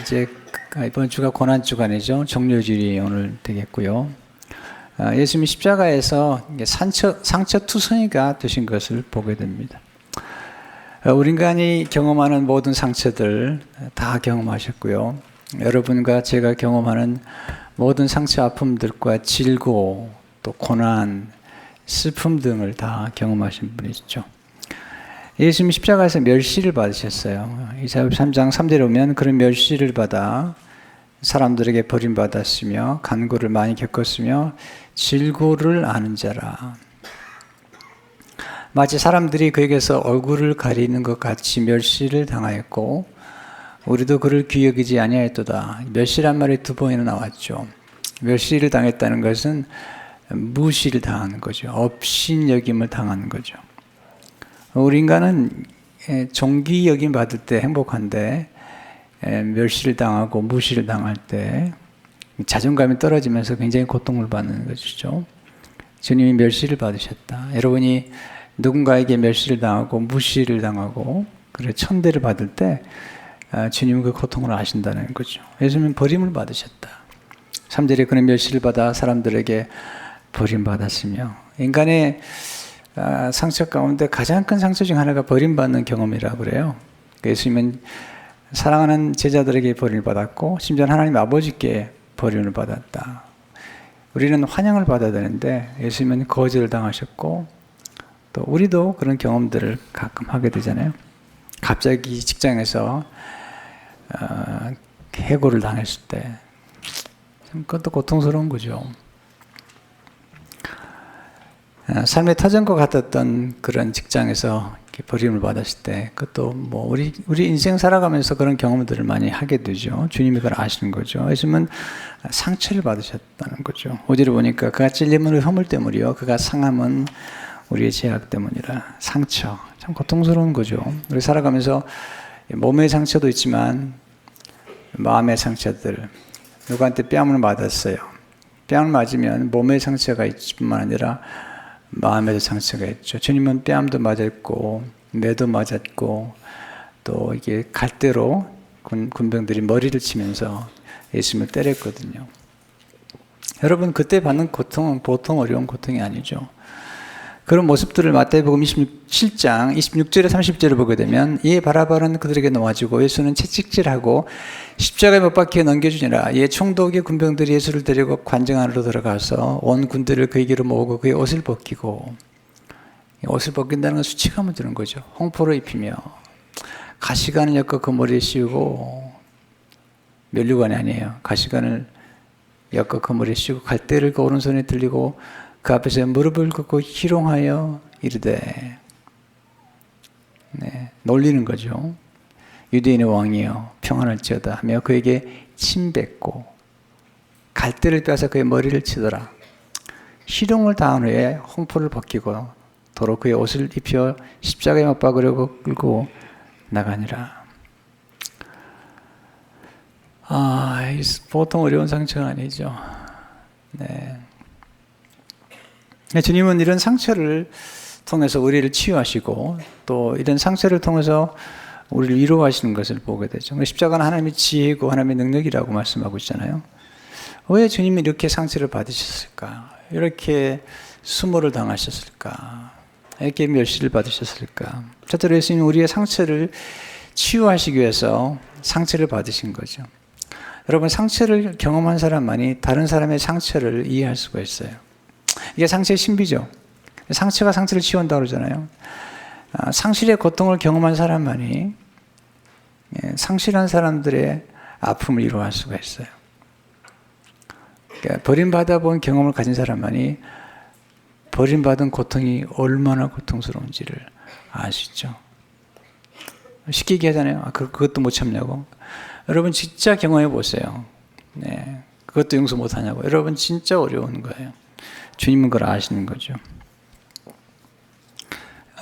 이제 이번 주가 고난주간이죠. 정료주일이 오늘 되겠고요. 예수님이 십자가에서 상처투성이가 되신 것을 보게 됩니다. 우리 인간이 경험하는 모든 상처들 다 경험하셨고요. 여러분과 제가 경험하는 모든 상처 아픔들과 질고 또 고난, 슬픔 등을 다 경험하신 분이시죠. 예수님 십자가에서 멸시를 받으셨어요. 이사야 3장 3절에 보면 그런 멸시를 받아 사람들에게 버림받았으며 간고를 많이 겪었으며 질고를 아는 자라. 마치 사람들이 그에게서 얼굴을 가리는 것 같이 멸시를 당하였고 우리도 그를 귀여기지 아니하였도다. 멸시란 말이 두 번이나 나왔죠. 멸시를 당했다는 것은 무시를 당하는 거죠. 업신여김을 당하는 거죠. 우리 인간은 존귀 여김 받을 때 행복한데 멸시를 당하고 무시를 당할 때 자존감이 떨어지면서 굉장히 고통을 받는 것이죠. 주님이 멸시를 받으셨다. 여러분이 누군가에게 멸시를 당하고 무시를 당하고 그래 천대를 받을 때 주님은 그 고통을 아신다는 거죠. 예수님은 버림을 받으셨다. 3절에 그는 멸시를 받아 사람들에게 버림받았으며 인간의 상처 가운데 가장 큰 상처 중 하나가 버림받는 경험이라고 그래요. 예수님은 사랑하는 제자들에게 버림을 받았고 심지어 하나님 아버지께 버림을 받았다. 우리는 환영을 받아야 되는데 예수님은 거절을 당하셨고 또 우리도 그런 경험들을 가끔 하게 되잖아요. 갑자기 직장에서 해고를 당했을 때 그것도 고통스러운 거죠. 삶의 터전과 같았던 그런 직장에서 버림을 받았을 때 그것도 뭐 우리 인생 살아가면서 그런 경험들을 많이 하게 되죠. 주님이 그걸 아시는 거죠. 예수님은 상처를 받으셨다는 거죠. 5절에 보니까 그가 찔림은 허물 때문이요 그가 상함은 우리의 죄악 때문이라. 상처 참 고통스러운 거죠. 우리 살아가면서 몸의 상처도 있지만 마음의 상처들, 누구한테 뺨을 맞았어요. 뺨을 맞으면 몸의 상처가 있을 뿐만 아니라 마음에도 상처가 있죠. 주님은 뺨도 맞았고 매도 맞았고 또 이게 갈대로 군병들이 머리를 치면서 예수님을 때렸거든요. 여러분 그때 받는 고통은 보통 어려운 고통이 아니죠. 그런 모습들을 마태복음 27장 26절에 30절을 보게 되면 이에 바라바는 그들에게 놓아지고 예수는 채찍질하고 십자가에 못 박혀 넘겨주니라. 이에 총독의 군병들이 예수를 데리고 관정 안으로 들어가서 온 군대를 그에게로 모으고 그의 옷을 벗기고, 옷을 벗긴다는 건 수치감을 주는 거죠. 홍포로 입히며 가시관을 엮어 그 머리에 씌우고, 면류관이 아니에요. 가시관을 엮어 그 머리에 씌우고 갈대를 그 오른손에 들리고 그 앞에서 무릎을 꿇고 희롱하여 이르되, 놀리는 거죠. 유대인의 왕이여 평안할지어다 하며 그에게 침뱉고 갈대를 빼서 그의 머리를 치더라. 희롱을 당한 후에 홍포를 벗기고 도로 그의 옷을 입혀 십자가에 못 박으려고 끌고 나가니라. 보통 어려운 상처가 아니죠. 주님은 이런 상처를 통해서 우리를 치유하시고 또 이런 상처를 통해서 우리를 위로하시는 것을 보게 되죠. 십자가는 하나님의 지혜고 하나님의 능력이라고 말씀하고 있잖아요. 왜 주님이 이렇게 상처를 받으셨을까? 이렇게 수모를 당하셨을까? 이렇게 멸시를 받으셨을까? 첫째로 예수님은 우리의 상처를 치유하시기 위해서 상처를 받으신 거죠. 여러분 상처를 경험한 사람만이 다른 사람의 상처를 이해할 수가 있어요. 이게 상처의 신비죠. 상처가 상처를 치유한다고 그러잖아요. 상실의 고통을 경험한 사람만이 상실한 사람들의 아픔을 위로할 수가 있어요. 그러니까 버림받아 본 경험을 가진 사람만이 버림받은 고통이 얼마나 고통스러운지를 아시죠. 쉽게 얘기하잖아요. 그것도 못 참냐고. 여러분 진짜 경험해 보세요. 그것도 용서 못 하냐고. 여러분 진짜 어려운 거예요. 주님은 그걸 아시는 거죠.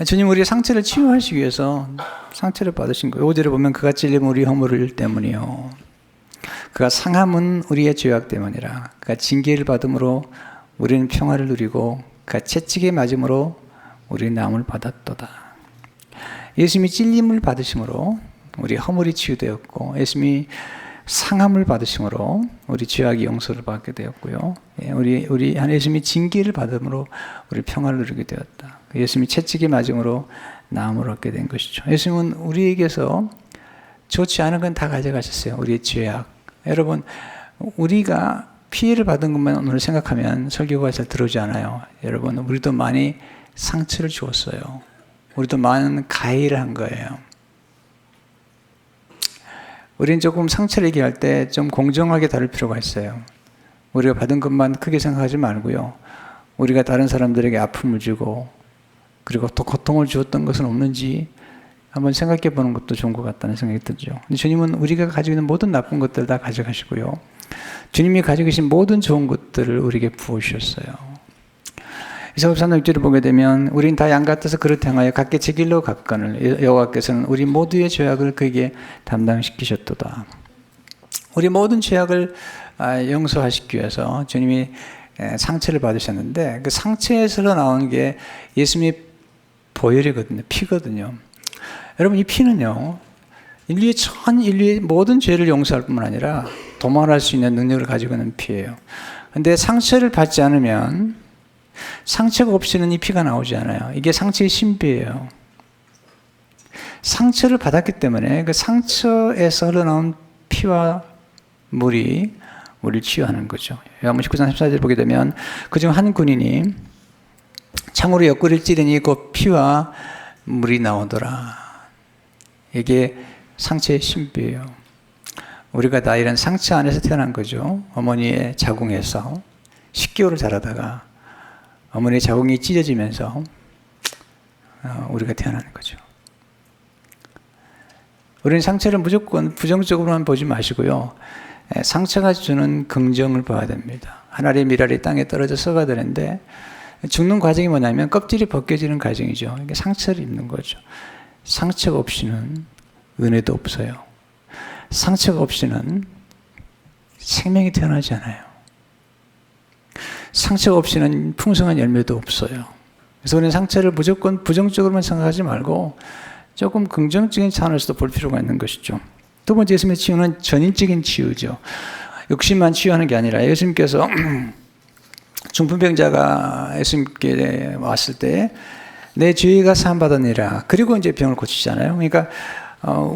주님 우리의 상처를 치유하시기 위해서 상처를 받으신 거예요. 5절에 보면 그가 찔림 우리 허물 때문이요 그가 상함은 우리의 죄악 때문이라. 그가 징계를 받음으로 우리는 평화를 누리고 그가 채찍에 맞음으로 우리는 나음을 받았도다. 예수님이 찔림을 받으심으로 우리 허물이 치유되었고, 예수님이 상함을 받으심으로 우리 죄악이 용서를 받게 되었고요. 우리 한 예수님이 징계를 받음으로 우리 평화를 누리게 되었다. 예수님이 채찍이 맞음으로 나음을 얻게 된 것이죠. 예수님은 우리에게서 좋지 않은 건 다 가져가셨어요. 우리의 죄악. 여러분, 우리가 피해를 받은 것만 오늘 생각하면 설교가 잘 들어오지 않아요. 여러분, 우리도 많이 상처를 주었어요. 우리도 많은 가해를 한 거예요. 우리는 조금 상처를 얘기할 때 좀 공정하게 다룰 필요가 있어요. 우리가 받은 것만 크게 생각하지 말고요. 우리가 다른 사람들에게 아픔을 주고 그리고 또 고통을 주었던 것은 없는지 한번 생각해 보는 것도 좋은 것 같다는 생각이 들죠. 주님은 우리가 가지고 있는 모든 나쁜 것들 다 가져가시고요. 주님이 가지고 계신 모든 좋은 것들을 우리에게 부어주셨어요. 이사야 6절을 보게 되면 우리는 다 양 같아서 그릇 행하여 각기 제 길로 갔거늘 여호와께서는 우리 모두의 죄악을 그에게 담당시키셨도다. 우리 모든 죄악을 용서하시기 위해서 주님이 상처를 받으셨는데 그 상처에서 나오는 게 예수님의 보혈이거든요. 피거든요. 여러분, 이 피는요, 전 인류의 모든 죄를 용서할 뿐만 아니라 도말할 수 있는 능력을 가지고 있는 피예요. 그런데 상처를 받지 않으면 상처가 없이는 이 피가 나오지 않아요. 이게 상처의 신비예요. 상처를 받았기 때문에 그 상처에서 흘러나온 피와 물이 우리를 치유하는 거죠. 요한복음 19장 14절 보게 되면 그중 한 군인이 창으로 옆구리를 찌르니 그 피와 물이 나오더라. 이게 상처의 신비예요. 우리가 다 이런 상처 안에서 태어난 거죠. 어머니의 자궁에서 10개월을 자라다가 어머니의 자궁이 찢어지면서 우리가 태어나는 거죠. 우리는 상처를 무조건 부정적으로만 보지 마시고요. 상처가 주는 긍정을 봐야 됩니다. 하늘의 밀알이 땅에 떨어져 썩어야 되는데 죽는 과정이 뭐냐면 껍질이 벗겨지는 과정이죠. 이게 상처를 입는 거죠. 상처가 없이는 은혜도 없어요. 상처가 없이는 생명이 태어나지 않아요. 상처가 없이는 풍성한 열매도 없어요. 그래서 우리는 상처를 무조건 부정적으로만 생각하지 말고 조금 긍정적인 차원에서도 볼 필요가 있는 것이죠. 두 번째, 예수님의 치유는 전인적인 치유죠. 육신만 치유하는 게 아니라 예수님께서 중풍병자가 예수님께 왔을 때 내 죄가 사함받았느니라. 그리고 이제 병을 고치잖아요. 그러니까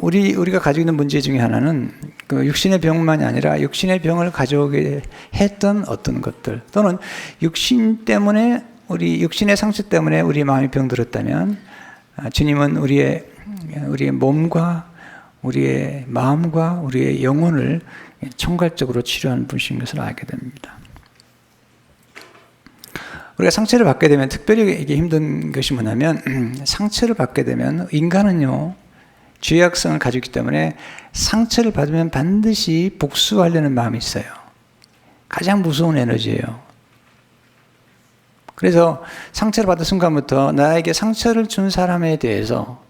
우리가 가지고 있는 문제 중에 하나는 그 육신의 병만이 아니라 육신의 병을 가져오게 했던 어떤 것들 또는 육신 때문에 우리 육신의 상처 때문에 우리 마음이 병들었다면 주님은 우리의 몸과 우리의 마음과 우리의 영혼을 총괄적으로 치료하는 분이신 것을 알게 됩니다. 우리가 상처를 받게 되면 특별히 이게 힘든 것이 뭐냐면 상처를 받게 되면 인간은요 죄악성을 가지고 있기 때문에 상처를 받으면 반드시 복수하려는 마음이 있어요. 가장 무서운 에너지예요. 그래서 상처를 받은 순간부터 나에게 상처를 준 사람에 대해서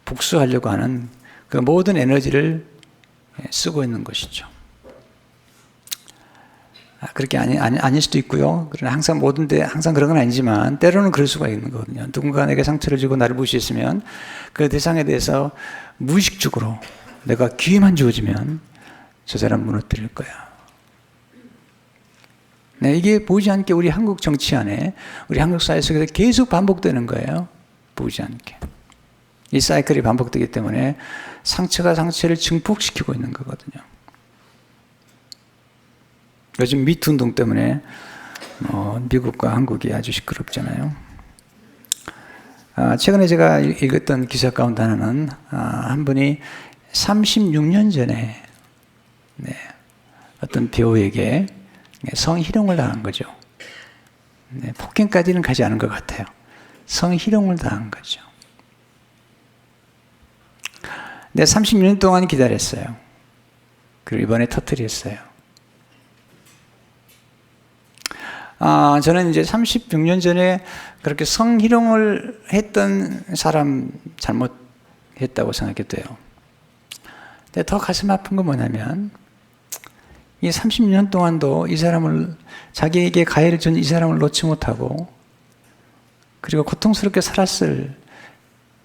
복수하려고 하는 그 모든 에너지를 쓰고 있는 것이죠. 그렇게 아닐 수도 있고요. 그러나 항상 항상 그런 건 아니지만 때로는 그럴 수가 있는 거거든요. 누군가 내게 상처를 주고 나를 무시했으면 그 대상에 대해서 무의식적으로 내가 기회만 주어지면 저 사람 무너뜨릴 거야. 네, 이게 보이지 않게 우리 한국 정치 안에 우리 한국 사회 속에서 계속 반복되는 거예요. 보이지 않게. 이 사이클이 반복되기 때문에 상처가 상처를 증폭시키고 있는 거거든요. 요즘 미투 운동 때문에 미국과 한국이 아주 시끄럽잖아요. 최근에 제가 읽었던 기사 가운데 하나는 한 분이 36년 전에 어떤 배우에게 성희롱을 당한 거죠. 폭행까지는 가지 않은 것 같아요. 성희롱을 당한 거죠. 36년 동안 기다렸어요. 그리고 이번에 터뜨렸어요. 저는 이제 36년 전에 그렇게 성희롱을 했던 사람 잘못했다고 생각했대요. 근데 더 가슴 아픈 건 뭐냐면, 이 30년 동안도 이 사람을, 자기에게 가해를 준 이 사람을 놓지 못하고, 그리고 고통스럽게 살았을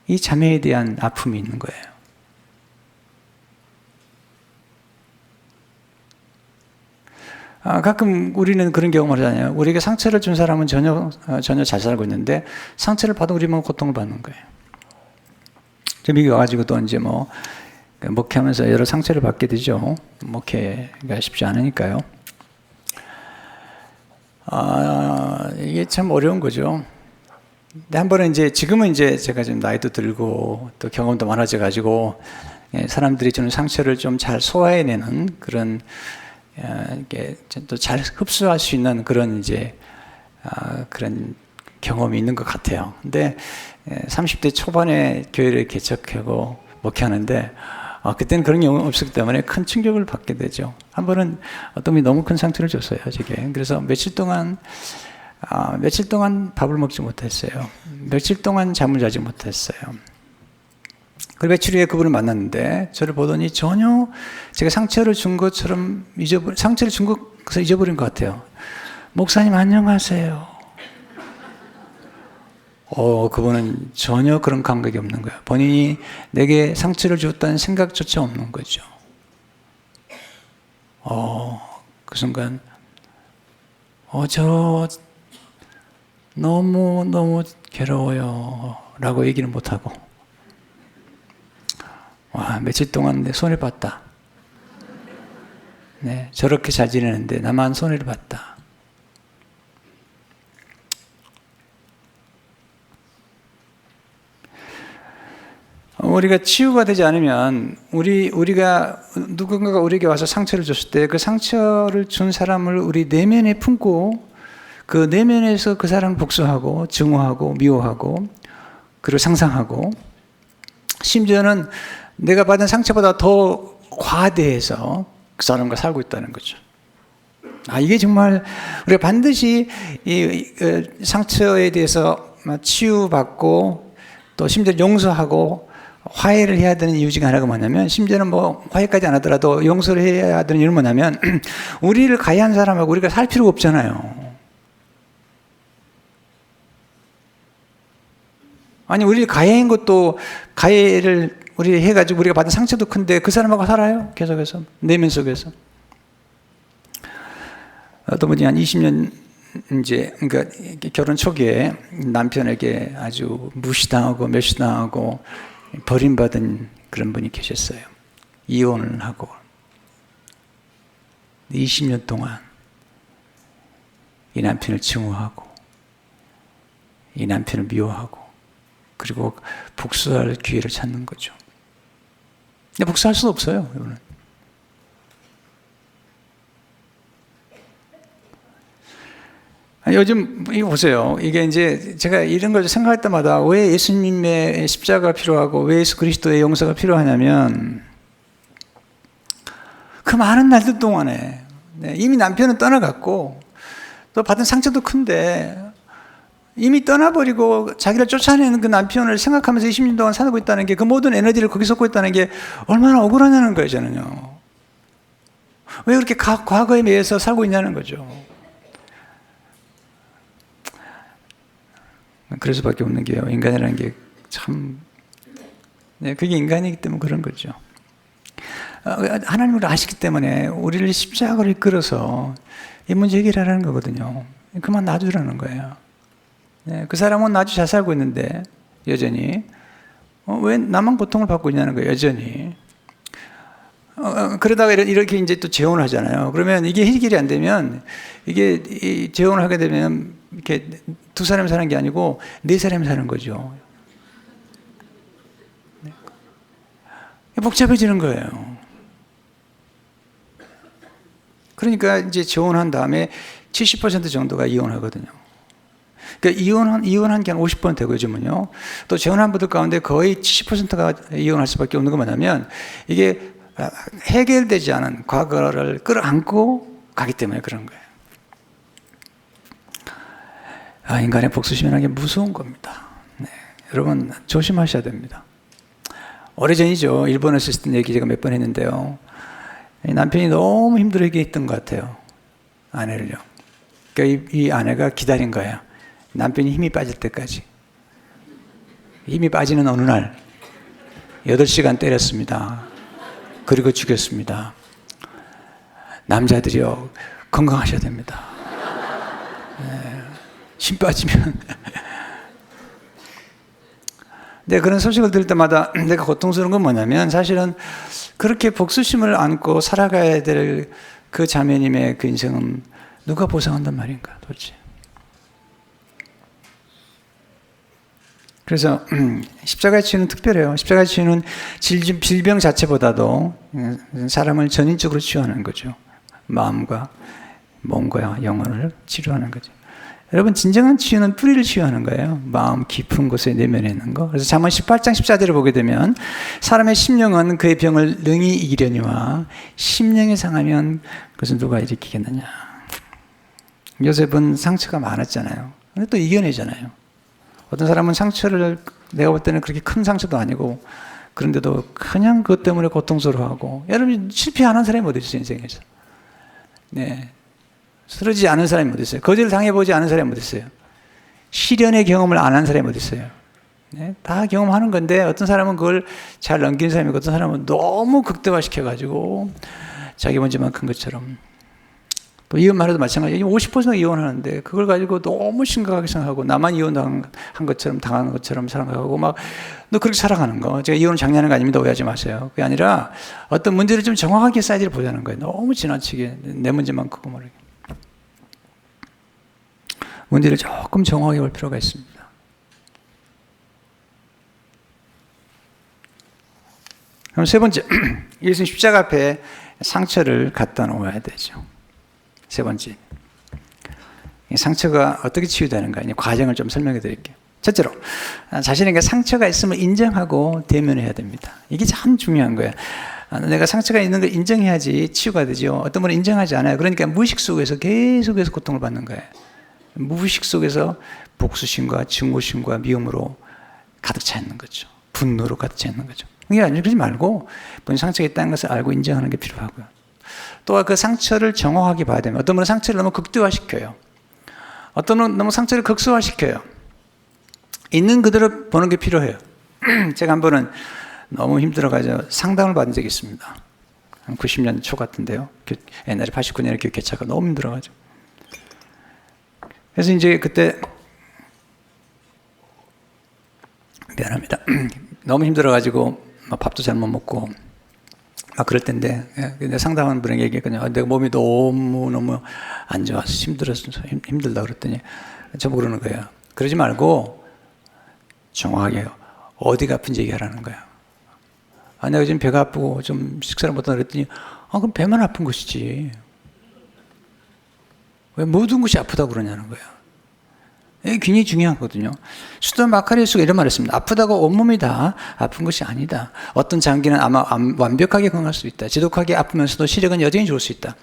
이 자매에 대한 아픔이 있는 거예요. 가끔 우리는 그런 경험을 하잖아요. 우리에게 상처를 준 사람은 전혀 잘 살고 있는데 상처를 받은 우리만 고통을 받는 거예요. 미국 와가지고 또 이제 목회하면서 여러 상처를 받게 되죠. 목회가 쉽지 않으니까요. 이게 참 어려운 거죠. 근데 한 번은 지금은 제가 지금 나이도 들고 또 경험도 많아져가지고 사람들이 주는 상처를 좀 잘 소화해내는 그런 이게 또 잘 흡수할 수 있는 그런 그런 경험이 있는 것 같아요. 근데 30대 초반에 교회를 개척하고 목회하는데 그때는 그런 경험이 없었기 때문에 큰 충격을 받게 되죠. 한 번은 어떤 분이 너무 큰 상처를 줬어요, 제게. 그래서 며칠 동안 밥을 먹지 못했어요. 며칠 동안 잠을 자지 못했어요. 그리고 며칠 후에 그분을 만났는데 저를 보더니 전혀 제가 상처를 준 것처럼 상처를 준 것을 잊어버린 것 같아요. 목사님 안녕하세요. 그분은 전혀 그런 감각이 없는 거예요. 본인이 내게 상처를 줬다는 생각조차 없는 거죠. 그 순간 저 너무 괴로워요 라고 얘기를 못하고 며칠 동안 내 손해를 봤다. 네, 저렇게 잘 지내는데 나만 손해를 봤다. 우리가 치유가 되지 않으면 우리가 누군가가 우리에게 와서 상처를 줬을 때 그 상처를 준 사람을 우리 내면에 품고 그 내면에서 그 사람을 복수하고 증오하고 미워하고 그리고 상상하고 심지어는 내가 받은 상처보다 더 과대해서 그 사람과 살고 있다는 거죠. 이게 정말 우리가 반드시 이 상처에 대해서 치유받고 또 심지어 용서하고 화해를 해야 되는 이유 중에 하나가 뭐냐면 심지어는 화해까지 안 하더라도 용서를 해야 되는 이유는 뭐냐면 우리를 가해한 사람하고 우리가 살 필요가 없잖아요. 아니 우리를 가해한 것도 가해를 우리 해가지고 우리가 받은 상처도 큰데 그 사람하고 살아요? 계속해서 내면 속에서. 어떤 분이 한 20년 그러니까 결혼 초기에 남편에게 아주 무시당하고 멸시당하고 버림받은 그런 분이 계셨어요. 이혼을 하고 20년 동안 이 남편을 증오하고 이 남편을 미워하고 그리고 복수할 기회를 찾는 거죠. 근데 복수할 수는 없어요. 이거는. 요즘 이거 보세요. 이게 제가 이런 걸 생각할 때마다 왜 예수님의 십자가가 필요하고 왜 예수 그리스도의 용서가 필요하냐면 그 많은 날들 동안에 이미 남편은 떠나갔고 또 받은 상처도 큰데 이미 떠나버리고 자기를 쫓아내는 그 남편을 생각하면서 20년 동안 살고 있다는 게 그 모든 에너지를 거기 쏟고 있다는 게 얼마나 억울하냐는 거예요, 저는요. 왜 그렇게 과거에 매여서 살고 있냐는 거죠. 그럴 수밖에 없는 게요. 인간이라는 게 참, 그게 인간이기 때문에 그런 거죠. 하나님을 아시기 때문에 우리를 십자가로 이끌어서 이 문제 해결하라는 거거든요. 그만 놔두라는 거예요. 그 사람은 아주 잘 살고 있는데 여전히 왜 나만 고통을 받고 있냐는 거예요. 여전히. 그러다가 이렇게 또 재혼을 하잖아요. 그러면 이게 해결이 안 되면 이게 재혼을 하게 되면 이렇게 두 사람이 사는 게 아니고 네 사람이 사는 거죠. 복잡해지는 거예요. 그러니까 재혼한 다음에 70% 정도가 이혼하거든요. 그러니까 이혼한 게 한 50% 되고 요즘은요. 또 재혼한 분들 가운데 거의 70%가 이혼할 수밖에 없는 건 뭐냐면 이게 해결되지 않은 과거를 끌어안고 가기 때문에 그런 거예요. 인간의 복수심이라는 게 무서운 겁니다. 여러분 조심하셔야 됩니다. 오래전이죠. 일본에서 있었던 얘기 제가 몇 번 했는데요. 남편이 너무 힘들게 했던 것 같아요. 아내를요. 그러니까 이 아내가 기다린 거예요. 남편이 힘이 빠질 때까지. 힘이 빠지는 어느 날 8시간 때렸습니다. 그리고 죽였습니다. 남자들이요. 건강하셔야 됩니다. 힘 빠지면. 네, 그런 소식을 들을 때마다 내가 고통스러운 건 뭐냐면 사실은 그렇게 복수심을 안고 살아가야 될 그 자매님의 그 인생은 누가 보상한단 말인가 도대체. 그래서 십자가의 치유는 특별해요. 십자가의 치유는 질병 자체보다도 사람을 전인적으로 치유하는 거죠. 마음과 몸과 영혼을 치료하는 거죠. 여러분, 진정한 치유는 뿌리를 치유하는 거예요. 마음 깊은 곳에 내면에 있는 거. 그래서 잠언 18장 14절을 보게 되면 사람의 심령은 그의 병을 능히 이기려니와 심령이 상하면 그것은 누가 일으키겠느냐. 요셉은 상처가 많았잖아요. 근데 또 이겨내잖아요. 어떤 사람은 상처를 내가 볼 때는 그렇게 큰 상처도 아니고 그런데도 그냥 그것 때문에 고통스러워하고. 여러분, 실패하는 사람이 어디 있어요, 인생에서. 네. 쓰러지지 않은 사람이 어디 있어요? 거절을 당해보지 않은 사람이 어디 있어요? 시련의 경험을 안 한 사람이 어디 있어요? 네? 다 경험하는 건데 어떤 사람은 그걸 잘 넘기는 사람이고 어떤 사람은 너무 극대화시켜가지고 자기 문제만 큰 것처럼. 또 이혼 말해도 마찬가지예요. 50%가 이혼하는데 그걸 가지고 너무 심각하게 생각하고 나만 이혼한 것처럼 당한 것처럼 살아가고 막 너 그렇게 살아가는 거. 제가 이혼을 장려하는 거 아닙니다. 오해하지 마세요. 그게 아니라 어떤 문제를 좀 정확하게 사이즈를 보자는 거예요. 너무 지나치게 내 문제만 크고 모르게. 문제를 조금 정확하게 볼 필요가 있습니다. 그럼 세 번째, 예수님 십자가 앞에 상처를 갖다 놓아야 되죠. 세 번째, 이 상처가 어떻게 치유되는가, 이 과정을 좀 설명해 드릴게요. 첫째로, 자신에게 상처가 있으면 인정하고 대면해야 됩니다. 이게 참 중요한 거예요. 내가 상처가 있는 걸 인정해야지 치유가 되죠. 어떤 분은 인정하지 않아요. 그러니까 무의식 속에서 계속해서 고통을 받는 거예요. 무의식 속에서 복수심과 증오심과 미움으로 가득 차 있는 거죠. 분노로 가득 차 있는 거죠. 그러지 말고 본인 상처가 있다는 것을 알고 인정하는 게 필요하고요. 또 그 상처를 정확하게 봐야 됩니다. 어떤 분은 상처를 너무 극대화시켜요. 어떤 분은 너무 상처를 극소화시켜요. 있는 그대로 보는 게 필요해요. 제가 한 번은 너무 힘들어가지고 상담을 받은 적이 있습니다. 한 90년 초 같은데요. 옛날에 89년에 교회차가 너무 힘들어가지고. 그래서 이제 그때 미안합니다. 너무 힘들어가지고 밥도 잘 못 먹고 막 그럴 텐데 상담하는 분에게 얘기했거든요. 내가 몸이 너무 안 좋아서 힘들다 그랬더니 저보고 그러는 거예요. 그러지 말고 정확하게 어디가 아픈지 얘기하라는 거예요. 내가 지금 배가 아프고 좀 식사를 못한다 그랬더니 그럼 배만 아픈 것이지. 왜 모든 것이 아프다고 그러냐는 거예요. 이게 굉장히 중요하거든요. 수도 마카리우스가 이런 말을 했습니다. 아프다고 온몸이 다 아픈 것이 아니다. 어떤 장기는 아마 완벽하게 건강할 수 있다. 지독하게 아프면서도 시력은 여전히 좋을 수 있다.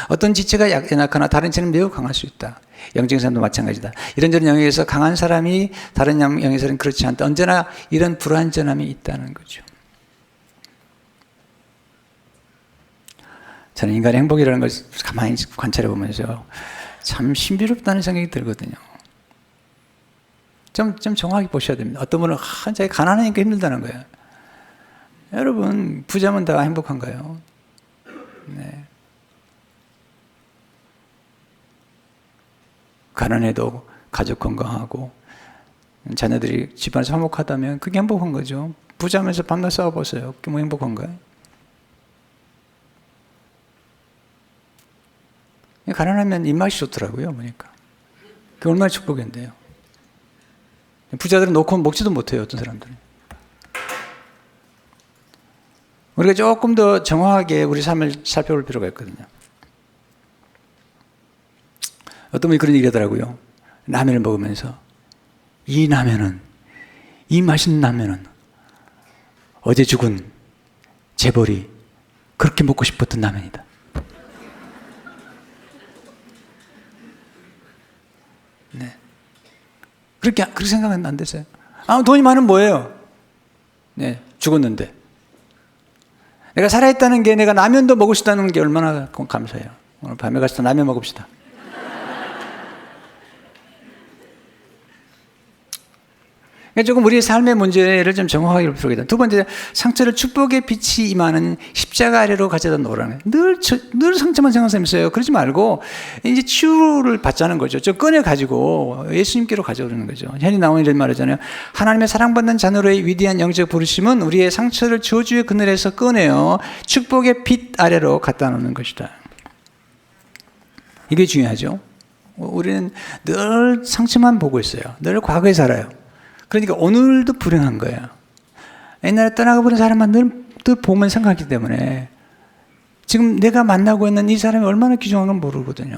어떤 지체가 약하나 다른 지체는 매우 강할 수 있다. 영적인 사람도 마찬가지다. 이런저런 영역에서 강한 사람이 다른 영역에서는 그렇지 않다. 언제나 이런 불완전함이 있다는 거죠. 저는 인간의 행복이라는 걸 가만히 관찰해 보면서 참 신비롭다는 생각이 들거든요. 좀 정확히 보셔야 됩니다. 어떤 분은 자기 가난하니까 힘들다는 거예요. 여러분, 부자면 다 행복한가요? 네. 가난해도 가족 건강하고 자녀들이 집안에서 화목하다면 그게 행복한 거죠. 부자면서 밤낮 싸워보세요. 그게 뭐 행복한가요? 가난하면 입맛이 좋더라고요, 보니까. 그게 얼마나 축복인데요. 부자들은 놓고 먹지도 못해요, 어떤 사람들은. 우리가 조금 더 정확하게 우리 삶을 살펴볼 필요가 있거든요. 어떤 분이 그런 얘기 하더라고요. 라면을 먹으면서 이 맛있는 라면은 어제 죽은 재벌이 그렇게 먹고 싶었던 라면이다. 네. 그렇게 생각은 안 되세요? 돈이 많으면 뭐예요? 네, 죽었는데. 내가 살아있다는 게 내가 라면도 먹을 수 있다는 게 얼마나 감사해요. 오늘 밤에 가서 라면 먹읍시다. 그러니까 조금 우리의 삶의 문제를 좀 정확하게 볼 필요가 있다. 두 번째, 상처를 축복의 빛이 임하는 십자가 아래로 가져다 놓으라는. 늘 상처만 생각하는 사람이 있어요. 그러지 말고 이제 치유를 받자는 거죠. 좀 꺼내가지고 예수님께로 가져오는 거죠. 현이 나오는 이런 말이잖아요. 하나님의 사랑받는 자녀로의 위대한 영적 부르심은 우리의 상처를 저주의 그늘에서 꺼내어 축복의 빛 아래로 갖다 놓는 것이다. 이게 중요하죠. 우리는 늘 상처만 보고 있어요. 늘 과거에 살아요. 그러니까 오늘도 불행한 거예요. 옛날에 떠나가버린 사람만 늘 보면 생각하기 때문에 지금 내가 만나고 있는 이 사람이 얼마나 귀중한 건 모르거든요.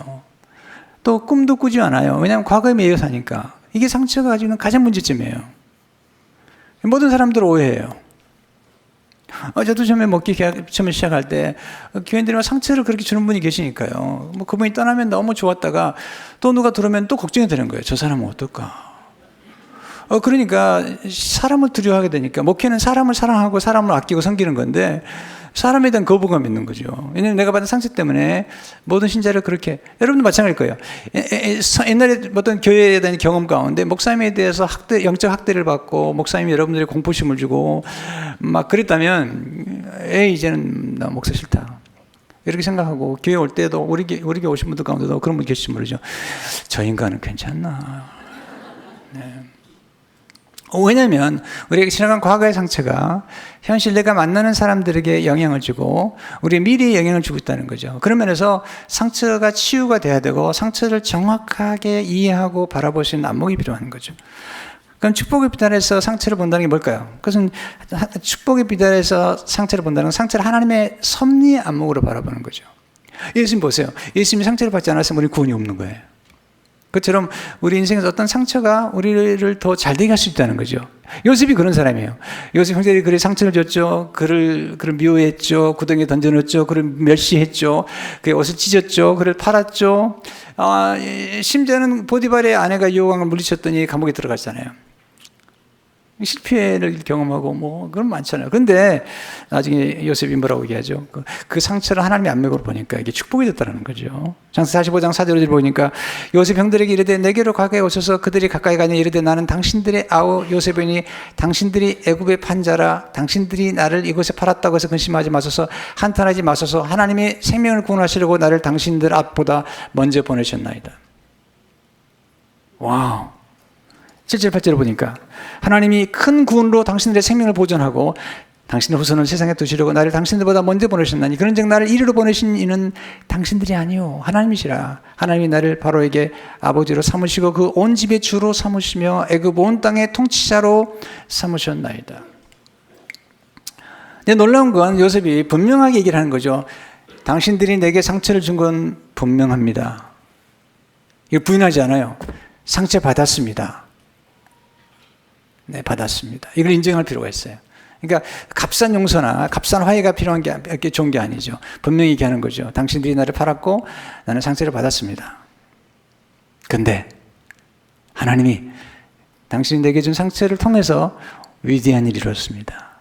또 꿈도 꾸지 않아요. 왜냐하면 과거에 매여 사니까. 이게 상처가 가지고 있는 가장 문제점이에요. 모든 사람들 오해해요. 저도 처음에 시작할 때 교인들이 상처를 그렇게 주는 분이 계시니까요. 뭐 그분이 떠나면 너무 좋았다가 또 누가 들어오면 또 걱정이 되는 거예요. 저 사람은 어떨까? 그러니까 사람을 두려워하게 되니까 목회는 사람을 사랑하고 사람을 아끼고 섬기는 건데 사람에 대한 거부감이 있는 거죠. 왜냐하면 내가 받은 상처 때문에 모든 신자를 그렇게, 여러분도 마찬가지일 거예요. 옛날에 어떤 교회에 대한 경험 가운데 목사님에 대해서 영적 학대를 받고 목사님이 여러분들의 공포심을 주고 막 그랬다면 이제는 나 목사 싫다 이렇게 생각하고 교회 올 때도 우리 교회 오신 분들 가운데도 그런 분 계실지 모르죠. 저 인간은 괜찮나. 네. 왜냐하면 우리에게 지나간 과거의 상처가 현실 내가 만나는 사람들에게 영향을 주고 우리의 미래에 영향을 주고 있다는 거죠. 그런 면에서 상처가 치유가 돼야 되고 상처를 정확하게 이해하고 바라볼 수 있는 안목이 필요한 거죠. 그럼 축복의 빛 아래에서 상처를 본다는 게 뭘까요? 그것은 축복의 빛 아래에서 상처를 본다는 건 상처를 하나님의 섭리의 안목으로 바라보는 거죠. 예수님 보세요. 예수님이 상처를 받지 않았으면 우리 구원이 없는 거예요. 그처럼 우리 인생에서 어떤 상처가 우리를 더 잘되게 할 수 있다는 거죠. 요셉이 그런 사람이에요. 요셉 형제들이 그를 상처를 줬죠. 그를 미워했죠. 구덩이에 던져놓았죠. 그를 멸시했죠. 그의 옷을 찢었죠. 그를 팔았죠. 심지어는 보디발의 아내가 유혹왕을 물리쳤더니 감옥에 들어갔잖아요. 실패를 경험하고 뭐 그런 많잖아요. 그런데 나중에 요셉이 뭐라고 얘기하죠? 그 상처를 하나님의 안목으로 보니까 이게 축복이 됐다는 거죠. 창세기 45장 4절을 보니까 요셉 형들에게 이르되 내게로 가까이 오셔서 그들이 가까이 가니 이르되 나는 당신들의 아우 요셉이니 당신들이 애굽의 판자라 당신들이 나를 이곳에 팔았다고 해서 근심하지 마소서 한탄하지 마소서 하나님이 생명을 구원하시려고 나를 당신들 앞보다 먼저 보내셨나이다. 와우. 7절 8절을 보니까 하나님이 큰 구원으로 당신들의 생명을 보존하고 당신의 후손을 세상에 두시려고 나를 당신들보다 먼저 보내셨나니 그런즉 나를 이리로 보내신 이는 당신들이 아니요 하나님이시라. 하나님이 나를 바로에게 아버지로 삼으시고 그 온 집의 주로 삼으시며 애굽 온 땅의 통치자로 삼으셨나이다. 근데 놀라운 건 요셉이 분명하게 얘기를 하는 거죠. 당신들이 내게 상처를 준 건 분명합니다. 이거 부인하지 않아요. 상처 받았습니다. 네, 받았습니다. 이걸 인정할 필요가 있어요. 그러니까 값싼 용서나 값싼 화해가 필요한 게 좋은 게 아니죠. 분명히 얘기하는 거죠. 당신들이 나를 팔았고 나는 상처를 받았습니다. 근데 하나님이 당신이 내게 준 상처를 통해서 위대한 일을 이뤘습니다.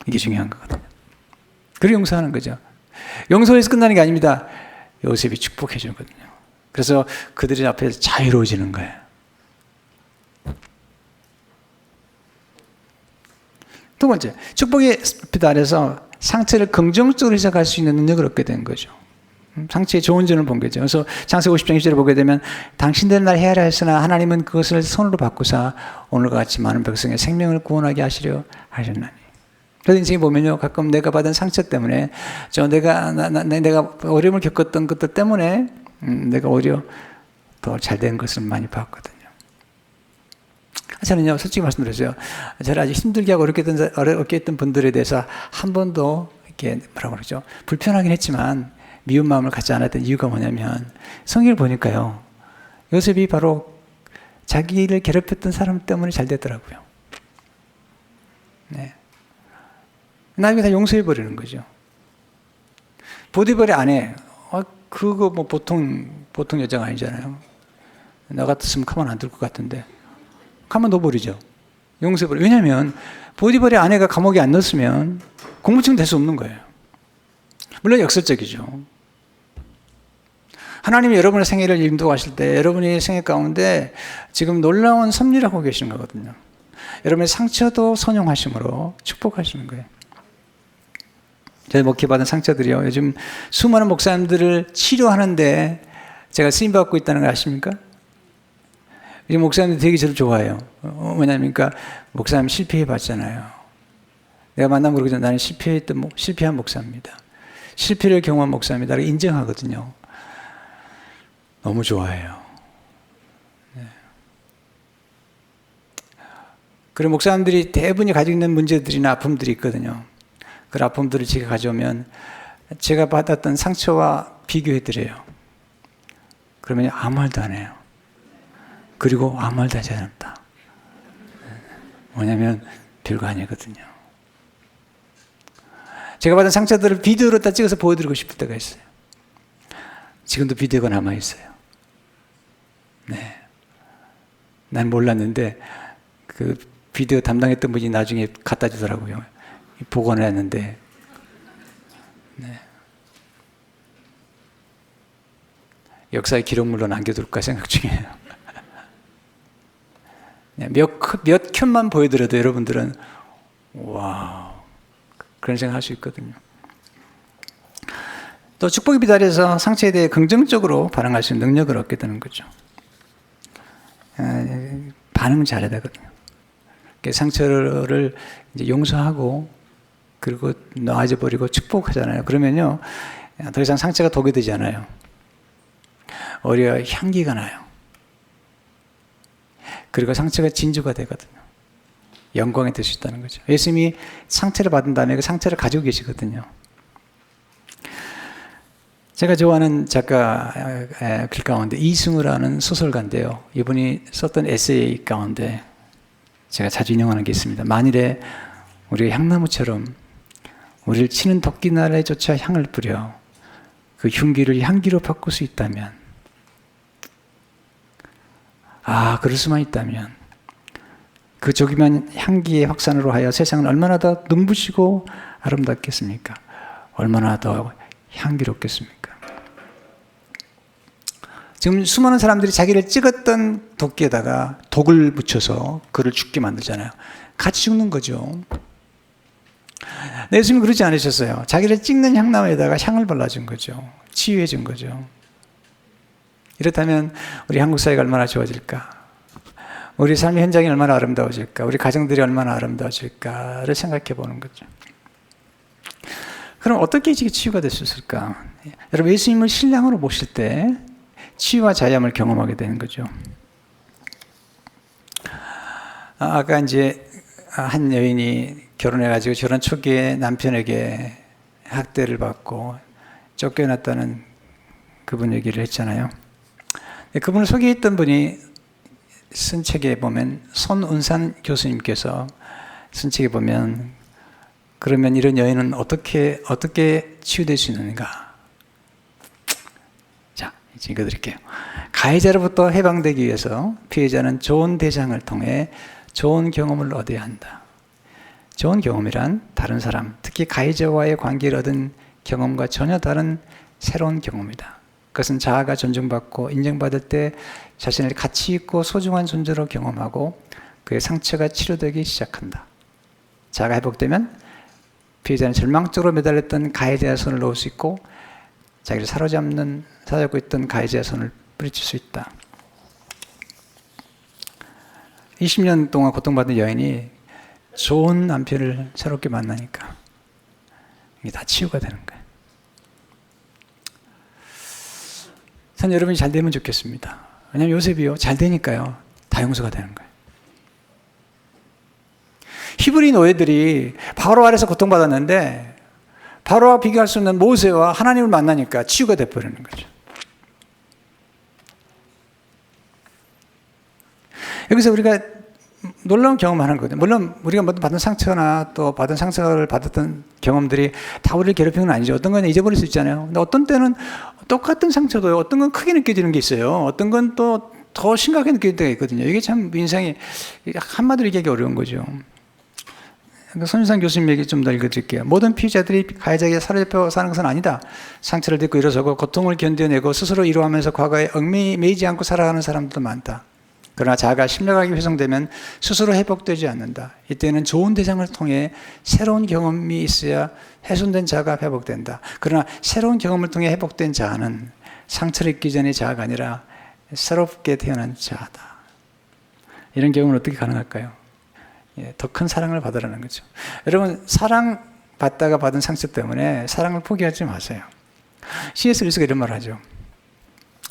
이게 중요한 거거든요. 그리고 용서하는 거죠. 용서에서 끝나는 게 아닙니다. 요셉이 축복해 주거든요. 그래서 그들이 앞에서 자유로워지는 거예요. 두 번째, 축복의 빛 아래서 상처를 긍정적으로 해석할 수 있는 능력을 얻게 된 거죠. 상처의 좋은 점을 본 거죠. 그래서 창세기 50장 1절을 보게 되면 당신들은 날 해하라 했으나 하나님은 그것을 손으로 바꾸사 오늘과 같이 많은 백성의 생명을 구원하게 하시려 하셨나니. 그래서 인생에 보면요, 가끔 내가 받은 상처 때문에 내가 어려움을 겪었던 것들 때문에 내가 오히려 더 잘된 것을 많이 봤거든요. 저는요, 솔직히 말씀드렸어요. 저를 아주 힘들게 하고 어렵게 했던 분들에 대해서 한 번도 이렇게 뭐라고 그러죠? 불편하긴 했지만 미운 마음을 갖지 않았던 이유가 뭐냐면 성경을 보니까요, 요셉이 바로 자기를 괴롭혔던 사람 때문에 잘 됐더라고요. 네. 나중에 다 용서해버리는 거죠. 보디발의 아내, 그거 뭐 보통 여자가 아니잖아요. 나 같았으면 가만 안 둘 것 같은데. 가만 둬버리죠. 용서해버려. 왜냐하면 보디발의 아내가 감옥에 안 넣었으면 공무증 될 수 없는 거예요. 물론 역설적이죠. 하나님이 여러분의 생애를 인도하실 때 여러분의 생애 가운데 지금 놀라운 섭리를 하고 계시는 거거든요. 여러분의 상처도 선용하심으로 축복하시는 거예요. 저희 목회받은 상처들이요. 요즘 수많은 목사님들을 치료하는데 제가 쓰임받고 있다는 걸 아십니까? 요즘 목사님들 되게 저를 좋아해요. 왜냐면, 목사님 실패해봤잖아요. 내가 만나면 그러거든요. 나는 실패한 목사입니다. 실패를 경험한 목사입니다. 인정하거든요. 너무 좋아해요. 네. 그리고 목사님들이 대부분이 가지고 있는 문제들이나 아픔들이 있거든요. 그 아픔들을 제가 가져오면 제가 받았던 상처와 비교해드려요. 그러면 아무 말도 안 해요. 그리고 아무 말도 하지 않았다. 뭐냐면 별거 아니거든요. 제가 받은 상처들을 비디오로 다 찍어서 보여드리고 싶을 때가 있어요. 지금도 비디오가 남아있어요. 네. 난 몰랐는데 그 비디오 담당했던 분이 나중에 갖다 주더라고요. 복원을 했는데. 네. 역사의 기록물로 남겨둘까 생각 중이에요. 몇 켠만 보여드려도 여러분들은 와우 그런 생각할 수 있거든요. 또 축복의 비달에서 상처에 대해 긍정적으로 반응할 수 있는 능력을 얻게 되는 거죠. 반응을 잘해야 되거든요. 상처를 이제 용서하고 그리고 놔줘버리고 축복하잖아요. 그러면요 더 이상 상처가 독이 되지 않아요. 오히려 향기가 나요. 그리고 상처가 진주가 되거든요. 영광이 될 수 있다는 거죠. 예수님이 상처를 받은 다음에 그 상처를 가지고 계시거든요. 제가 좋아하는 작가 글 가운데 이승우라는 소설가인데요. 이분이 썼던 에세이 가운데 제가 자주 인용하는 게 있습니다. 만일에 우리가 향나무처럼 우리를 치는 토끼날에조차 향을 뿌려 그 흉기를 향기로 바꿀 수 있다면 그럴 수만 있다면 그 조그만 향기의 확산으로 하여 세상은 얼마나 더 눈부시고 아름답겠습니까? 얼마나 더 향기롭겠습니까? 지금 수많은 사람들이 자기를 찍었던 도끼에다가 독을 붙여서 그를 죽게 만들잖아요. 같이 죽는 거죠. 예수님은 그러지 않으셨어요. 자기를 찍는 향나무에다가 향을 발라준 거죠. 치유해 준 거죠. 이렇다면 우리 한국 사회가 얼마나 좋아질까? 우리 삶의 현장이 얼마나 아름다워질까? 우리 가정들이 얼마나 아름다워질까를 생각해 보는 거죠. 그럼 어떻게 이게 치유가 될 수 있을까? 여러분 예수님을 신랑으로 모실 때 치유와 자유함을 경험하게 되는 거죠. 아까 이제 한 여인이 결혼해가지고 결혼 초기에 남편에게 학대를 받고 쫓겨났다는 그분 얘기를 했잖아요. 그분을 소개했던 분이 쓴 책에 보면 손운산 교수님께서 쓴 책에 보면 그러면 이런 여인은 어떻게 치유될 수 있는가? 자, 이제 읽어드릴게요. 가해자로부터 해방되기 위해서 피해자는 좋은 대상을 통해 좋은 경험을 얻어야 한다. 좋은 경험이란 다른 사람, 특히 가해자와의 관계를 얻은 경험과 전혀 다른 새로운 경험이다. 그것은 자아가 존중받고 인정받을 때 자신을 가치 있고 소중한 존재로 경험하고 그의 상처가 치료되기 시작한다. 자아가 회복되면 피해자는 절망적으로 매달렸던 가해자의 손을 놓을 수 있고 자기를 사로잡고 있던 가해자의 손을 뿌리칠 수 있다. 20년 동안 고통받은 여인이 좋은 남편을 새롭게 만나니까 이게 다 치유가 되는 거예요. 전 여러분이 잘 되면 좋겠습니다. 왜냐하면 요셉이요 잘 되니까요 다 용서가 되는 거예요. 히브리 노예들이 바로 아래서 고통받았는데 바로와 비교할 수 없는 모세와 하나님을 만나니까 치유가 돼버리는 거죠. 여기서 우리가 놀라운 경험하는 거거든요. 물론 우리가 받은 상처나 또 받은 상처를 받았던 경험들이 다 우리를 괴롭히는 건 아니죠. 어떤 건 잊어버릴 수 있잖아요. 근데 어떤 때는 똑같은 상처도요. 어떤 건 크게 느껴지는 게 있어요. 어떤 건 또 더 심각하게 느껴질 때가 있거든요. 이게 참 인생이 한마디로 얘기하기 어려운 거죠. 손윤상 교수님 얘기 좀 더 읽어드릴게요. 모든 피해자들이 가해자에게 사로잡혀 사는 것은 아니다. 상처를 딛고 일어서고 고통을 견뎌내고 스스로 이루어가면서 과거에 얽매이지 않고 살아가는 사람들도 많다. 그러나 자아가 심각하게 훼손되면 스스로 회복되지 않는다. 이때는 좋은 대상을 통해 새로운 경험이 있어야 훼손된 자아가 회복된다. 그러나 새로운 경험을 통해 회복된 자아는 상처를 입기 전의 자아가 아니라 새롭게 태어난 자아다. 이런 경험은 어떻게 가능할까요? 더 큰 사랑을 받으라는 거죠. 여러분, 사랑받다가 받은 상처 때문에 사랑을 포기하지 마세요. C.S. 루이스가 이런 말을 하죠.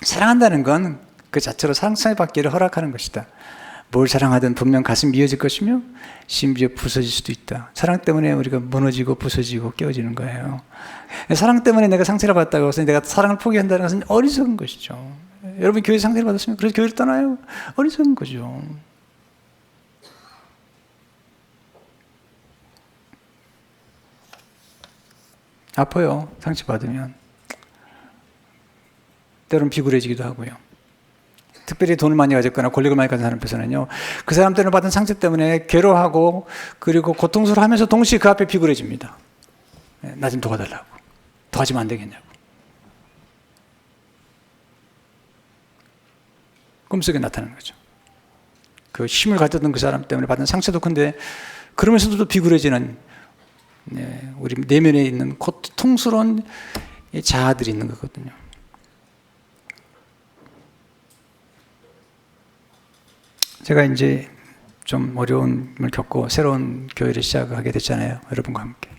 사랑한다는 건 그 자체로 상처받기를 허락하는 것이다. 뭘 사랑하든 분명 가슴이 미어질 것이며 심지어 부서질 수도 있다. 사랑 때문에 우리가 무너지고 부서지고 깨어지는 거예요. 사랑 때문에 내가 상처를 받다고 해서 내가 사랑을 포기한다는 것은 어리석은 것이죠. 여러분 교회 상처를 받았으면 그래서 교회를 떠나요? 어리석은 거죠. 아파요. 상처받으면. 때로는 비굴해지기도 하고요. 특별히 돈을 많이 가졌거나 권력을 많이 가진 사람 앞에서는요, 그 사람들은 받은 상처 때문에 괴로워하고 그리고 고통스러워하면서 동시에 그 앞에 비굴해집니다. 나 좀 도와달라고. 도와주면 안 되겠냐고. 꿈속에 나타나는 거죠. 그 힘을 가졌던 그 사람 때문에 받은 상처도 큰데 그러면서도 또 비굴해지는 우리 내면에 있는 고통스러운 자아들이 있는 거거든요. 제가 이제 좀 어려움을 겪고 새로운 교회를 시작하게 됐잖아요. 여러분과 함께.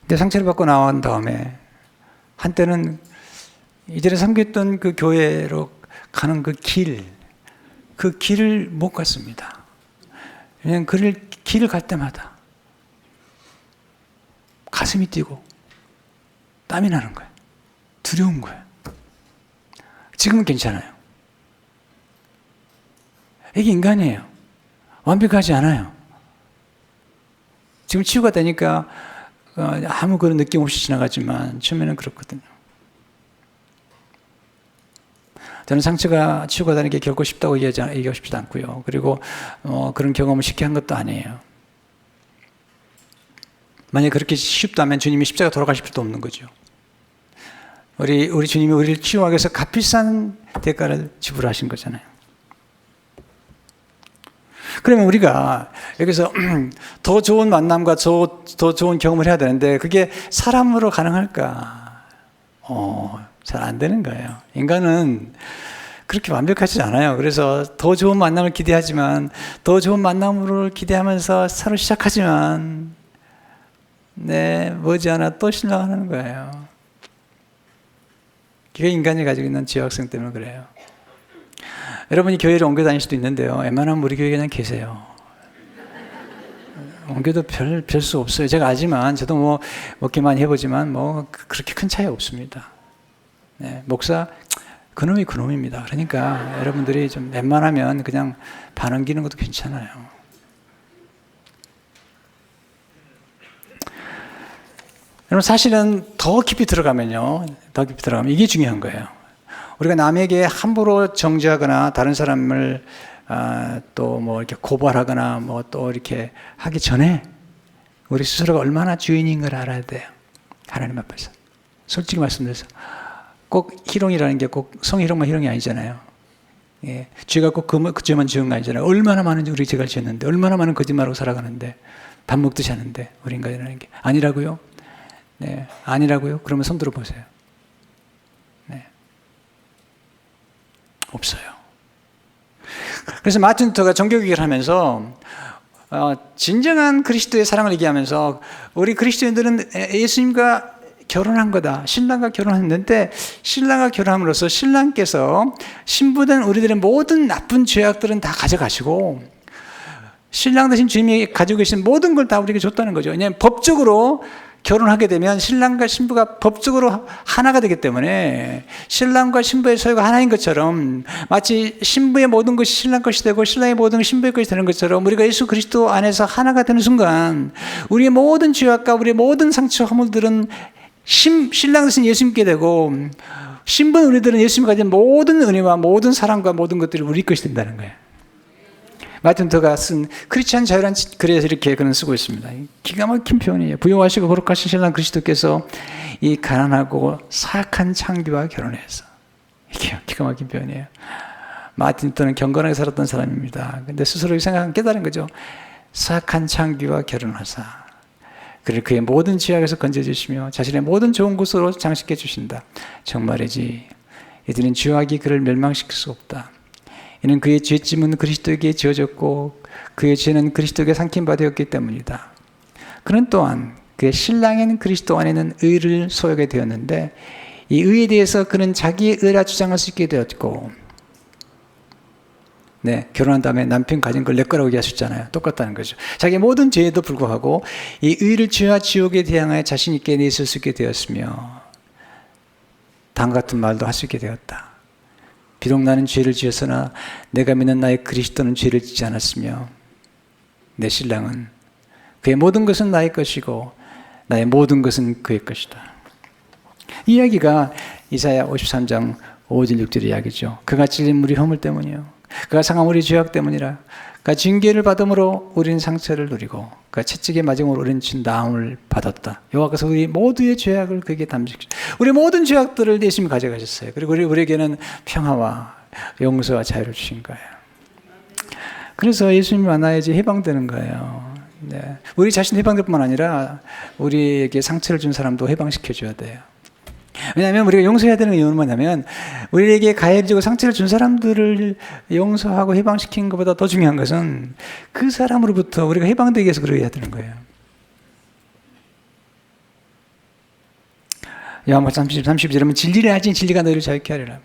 근데 상처를 받고 나온 다음에 한때는 이전에 섬겼던 그 교회로 가는 그 길을 못 갔습니다. 왜냐하면 그 길을 갈 때마다 가슴이 뛰고 땀이 나는 거예요. 두려운 거예요. 지금은 괜찮아요. 이게 인간이에요. 완벽하지 않아요. 지금 치유가 되니까 아무 그런 느낌 없이 지나가지만 처음에는 그렇거든요. 저는 상처가 치유가 되는 게 결코 쉽다고 얘기하고 싶지도 않고요. 그리고 그런 경험을 쉽게 한 것도 아니에요. 만약에 그렇게 쉽다면 주님이 십자가 돌아가실 필요도 없는 거죠. 우리 주님이 우리를 치유하기 위해서 값비싼 대가를 지불하신 거잖아요. 그러면 우리가 여기서 더 좋은 만남과 더 좋은 경험을 해야 되는데 그게 사람으로 가능할까? 잘 안 되는 거예요. 인간은 그렇게 완벽하지 않아요. 그래서 더 좋은 만남을 기대하지만 더 좋은 만남을 기대하면서 새로 시작하지만 머지않아 또 실망하는 거예요. 그게 인간이 가지고 있는 지역성 때문에 그래요. 여러분이 교회를 옮겨 다닐 수도 있는데요. 웬만하면 우리 교회에 그냥 계세요. 옮겨도 별 수 없어요. 제가 알지만, 저도 먹기 많이 해보지만, 그렇게 큰 차이 없습니다. 목사, 그놈이 그놈입니다. 그러니까 여러분들이 좀 웬만하면 그냥 반응기는 것도 괜찮아요. 여러분, 사실은 더 깊이 들어가면 이게 중요한 거예요. 우리가 남에게 함부로 정죄하거나 다른 사람을 또 이렇게 고발하거나 또 이렇게 하기 전에 우리 스스로가 얼마나 주인인 걸 알아야 돼요. 하나님 앞에서. 솔직히 말씀드려서 꼭 희롱이라는 게 꼭 성희롱만 희롱이 아니잖아요. 예, 죄가 꼭 그 죄만 지은 거 아니잖아요. 얼마나 많은 우리 죄가 지었는데, 얼마나 많은 거짓말하고 살아가는데, 밥 먹듯이 하는데 우리 인간이라는 게 아니라고요? 네, 아니라고요? 그러면 손 들어보세요. 없어요. 그래서 마틴 루터가 종교개혁을 하면서 진정한 그리스도의 사랑을 얘기하면서 우리 그리스도인들은 예수님과 결혼한 거다. 신랑과 결혼했는데 신랑과 결혼함으로써 신랑께서 신부된 우리들의 모든 나쁜 죄악들은 다 가져가시고 신랑 대신 주님이 가지고 계신 모든 걸 다 우리에게 줬다는 거죠. 왜냐하면 법적으로 결혼하게 되면 신랑과 신부가 법적으로 하나가 되기 때문에 신랑과 신부의 소유가 하나인 것처럼 마치 신부의 모든 것이 신랑 것이 되고 신랑의 모든 것이 신부의 것이 되는 것처럼 우리가 예수 그리스도 안에서 하나가 되는 순간 우리의 모든 죄악과 우리의 모든 상처 허물들은 신랑 대신 예수님께 되고 신부는 우리들은 예수님이 가진 모든 은혜와 모든 사랑과 모든 것들이 우리 것이 된다는 거예요. 마틴 루터가 쓴 크리스찬 자유란 글에서 이렇게 그는 쓰고 있습니다. 기가 막힌 표현이에요. 부요하시고 거룩하신 신랑 그리스도께서 이 가난하고 사악한 창기와 결혼해서. 이게 기가 막힌 표현이에요. 마틴 루터는 경건하게 살았던 사람입니다. 근데 스스로 생각한 깨달은 거죠. 사악한 창기와 결혼하사 그를 그의 모든 죄악에서 건져주시며 자신의 모든 좋은 곳으로 장식해 주신다. 정말이지 이들은 죄악이 그를 멸망시킬 수 없다. 이는 그의 죄짐은 그리스도에게 지어졌고 그의 죄는 그리스도에게 삼킴바 되었기 때문이다. 그는 또한 그의 신랑인 그리스도 안에는 의를 소유하게 되었는데 이 의에 대해서 그는 자기의 의라 주장할 수 있게 되었고, 네, 결혼한 다음에 남편 가진 걸 내 거라고 얘기하셨잖아요. 똑같다는 거죠. 자기의 모든 죄에도 불구하고 이 의를 죄와 지옥에 대항하여 자신 있게 내세울 수 있게 되었으며 다음 같은 말도 할 수 있게 되었다. 비록 나는 죄를 지었으나 내가 믿는 나의 그리스도는 죄를 지지 않았으며 내 신랑은 그의 모든 것은 나의 것이고 나의 모든 것은 그의 것이다. 이 이야기가 이사야 53장 5절 6절의 이야기죠. 그가 찔린 우리 허물 때문이요 그가 상한 우리 죄악 때문이라. 그가 징계를 받음으로 우리는 상처를 누리고 그가 채찍에 맞음으로 우리는 진다함을 받았다. 여호와께서 우리 모두의 죄악을 그에게 담으시고 우리 모든 죄악들을 예수님이 가져가셨어요. 그리고 우리에게는 평화와 용서와 자유를 주신 거예요. 그래서 예수님을 만나야지 해방되는 거예요. 네. 우리 자신 해방될 뿐만 아니라 우리에게 상처를 준 사람도 해방시켜줘야 돼요. 왜냐하면 우리가 용서해야 되는 이유는 뭐냐면 우리에게 가해를 주고 상처를 준 사람들을 용서하고 해방시키는 것보다 더 중요한 것은 그 사람으로부터 우리가 해방되기 위해서 그래야 되는 거예요. 요한복음 30절에 진리를 알지 진리가 너희를 자유케 하리라.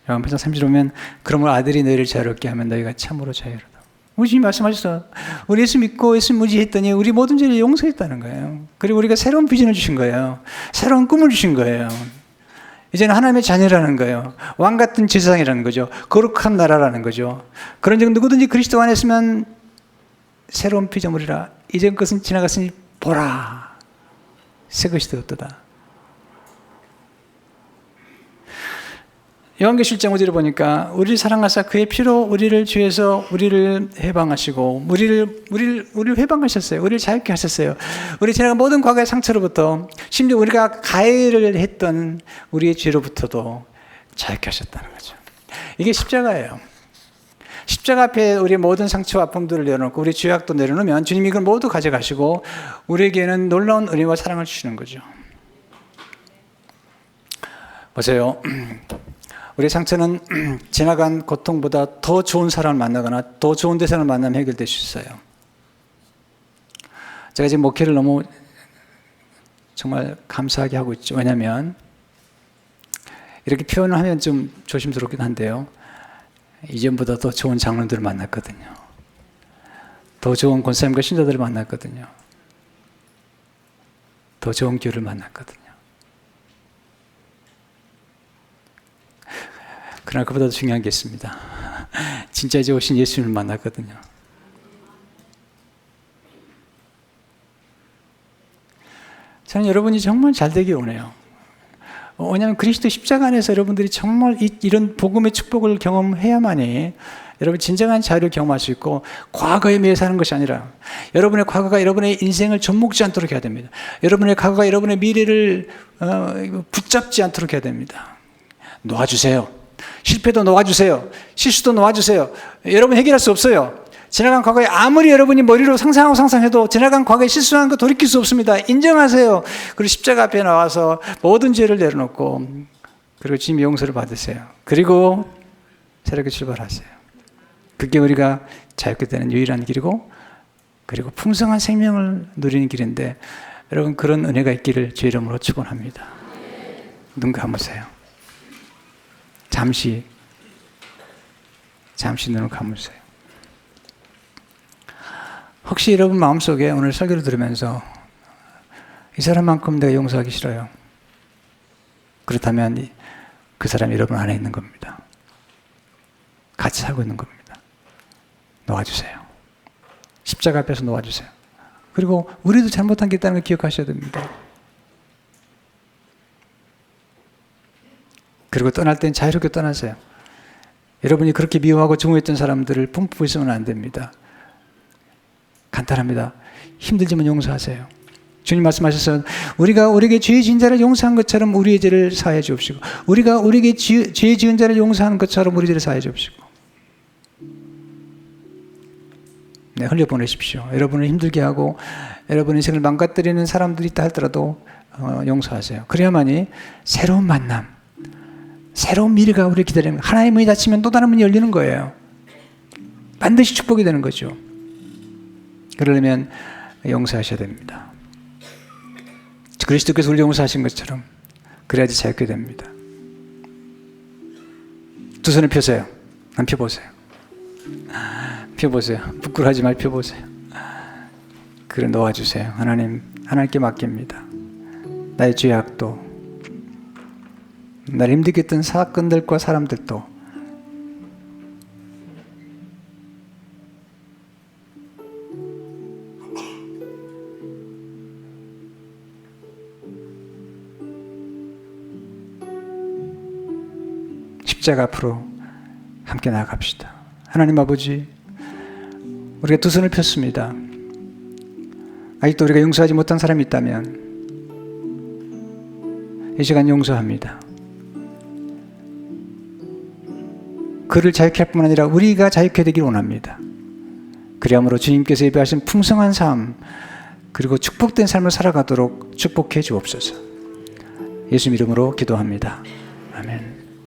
요한복음 30절에 보면 그러므로 아들이 너희를 자유롭게 하면 너희가 참으로 자유로다. 우리 주님 말씀하셨어. 우리 예수 믿고 예수 무지했더니 우리 모든 죄를 용서했다는 거예요. 그리고 우리가 새로운 비전을 주신 거예요. 새로운 꿈을 주신 거예요. 이제는 하나님의 자녀라는 거예요. 왕 같은 제사장이라는 거죠. 거룩한 나라라는 거죠. 그런 적 누구든지 그리스도 안에 있으면 새로운 피조물이라. 이전 것은 지나갔으니 보라. 새 것이 되었도다. 요한계시록 5절에 보니까 우리를 사랑하사 그의 피로 우리를 죄에서 우리를 해방하시고 우리를 해방하셨어요. 우리를 자유케 하셨어요. 우리 지나간 모든 과거의 상처로부터 심지어 우리가 가해를 했던 우리의 죄로부터도 자유케 하셨다는 거죠. 이게 십자가예요. 십자가 앞에 우리의 모든 상처와 아픔들을 내려놓고 우리 죄악도 내려놓으면 주님이 이걸 모두 가져가시고 우리에게는 놀라운 은혜와 사랑을 주시는 거죠. 보세요. 우리의 상처는 지나간 고통보다 더 좋은 사람을 만나거나 더 좋은 대상을 만나면 해결될 수 있어요. 제가 지금 목회를 너무 정말 감사하게 하고 있죠. 왜냐하면 이렇게 표현을 하면 좀 조심스럽긴 한데요. 이전보다 더 좋은 장로들을 만났거든요. 더 좋은 권사님과 신자들을 만났거든요. 더 좋은 교회를 만났거든요. 그러나 그보다 더 중요한 게 있습니다. 진짜 이제 오신 예수님을 만났거든요. 저는 여러분이 정말 잘 되길 원해요. 왜냐하면 그리스도 십자가 안에서 여러분들이 정말 이런 복음의 축복을 경험해야만이 여러분 진정한 자유를 경험할 수 있고 과거에 매여 사는 것이 아니라 여러분의 과거가 여러분의 인생을 접목지 않도록 해야 됩니다. 여러분의 과거가 여러분의 미래를 붙잡지 않도록 해야 됩니다. 놓아주세요. 실패도 놓아주세요. 실수도 놓아주세요. 여러분 해결할 수 없어요. 지나간 과거에 아무리 여러분이 머리로 상상해도 지나간 과거에 실수한 거 돌이킬 수 없습니다. 인정하세요. 그리고 십자가 앞에 나와서 모든 죄를 내려놓고 그리고 주님의 용서를 받으세요. 그리고 새롭게 출발하세요. 그게 우리가 자유롭게 되는 유일한 길이고 그리고 풍성한 생명을 누리는 길인데 여러분 그런 은혜가 있기를 주의 이름으로 축원합니다. 눈 감으세요. 잠시 눈을 감으세요. 혹시 여러분 마음속에 오늘 설교를 들으면서 이 사람만큼 내가 용서하기 싫어요. 그렇다면 그 사람이 여러분 안에 있는 겁니다. 같이 살고 있는 겁니다. 놓아주세요. 십자가 앞에서 놓아주세요. 그리고 우리도 잘못한 게 있다는 걸 기억하셔야 됩니다. 그리고 떠날 땐 자유롭게 떠나세요. 여러분이 그렇게 미워하고 증오했던 사람들을 품고 있으면 안 됩니다. 간단합니다. 힘들지만 용서하세요. 주님 말씀하셔서 우리에게 죄 지은 자를 용서한 것처럼 우리의 죄를 사하여 주옵시고 우리에게 죄 지은 자를 용서한 것처럼 우리 죄를 사하여 주옵시고. 네, 흘려보내십시오. 여러분을 힘들게 하고 여러분 인생을 망가뜨리는 사람들이 있다 할지라도 용서하세요. 그래야만이 새로운 만남, 새로운 미래가 우리를 기다립니다. 하나의 문이 닫히면 또 다른 문이 열리는 거예요. 반드시 축복이 되는 거죠. 그러려면 용서하셔야 됩니다. 그리스도께서 우리 용서하신 것처럼 그래야지 자유케 됩니다. 두 손을 펴세요. 한 펴보세요. 펴보세요. 부끄러워하지 말고 펴보세요. 그래 놓아주세요. 하나님께 맡깁니다. 나의 죄악도, 나를 힘들게 했던 사건들과 사람들도 십자가 앞으로 함께 나아갑시다. 하나님 아버지, 우리가 두 손을 폈습니다. 아직도 우리가 용서하지 못한 사람이 있다면 이 시간 용서합니다. 그를 자유케 할 뿐만 아니라 우리가 자유케 되길 원합니다. 그리함으로 주님께서 예배하신 풍성한 삶 그리고 축복된 삶을 살아가도록 축복해 주옵소서. 예수 이름으로 기도합니다. 아멘.